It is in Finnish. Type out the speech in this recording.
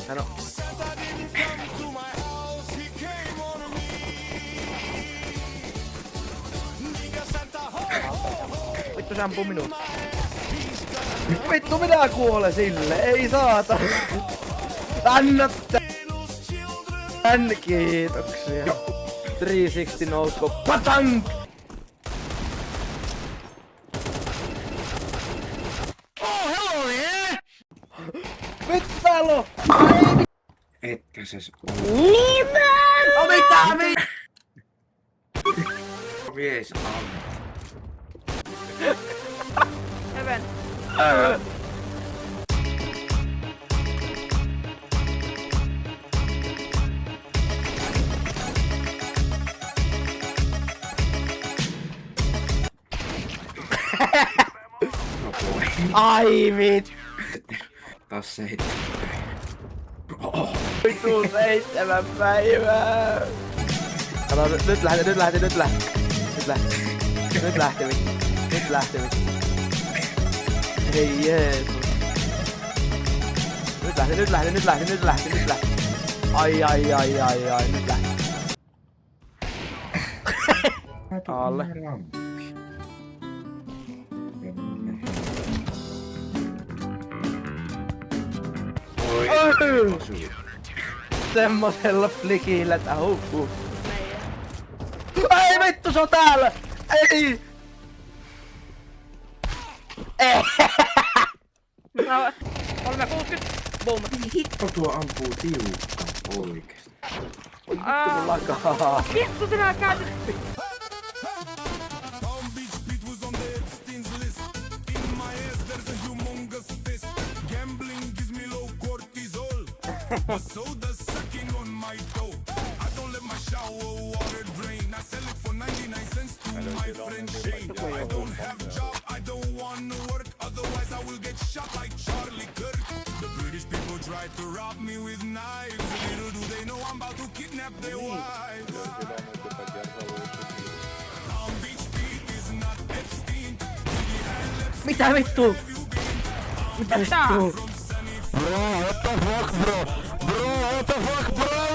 Hän on... Vittu se ampuu minut. Vittu minä kuolen sille, ei saata. Anna tän, kiitoksia. 360 nousko, patank! Oh hello yeah! Vittu täällä on! Etkä se No mitä mies Heaven. Ai vit! taas 7. Vittu 7 päivää! Kato, nyt lähti. Nyt lähti vittu. Ei Jeesus. Nyt lähti. Ai, nyt lähti. Alle. Oi. Semmosella flikillä, että hukkuu. Ei vittu, se on täällä! Ei! No, 360. Boom. Hitto tuo ampuu tiukka oikeesti. Oi vittu mun lakaa. Vittu sinä käytit. Tried to rob me with knives. Little do they know I'm about to kidnap their wives. Palm Beach Beat is not Epstein. Mitä vittu? Mitä vittu? Tää. Bro, what the fuck bro?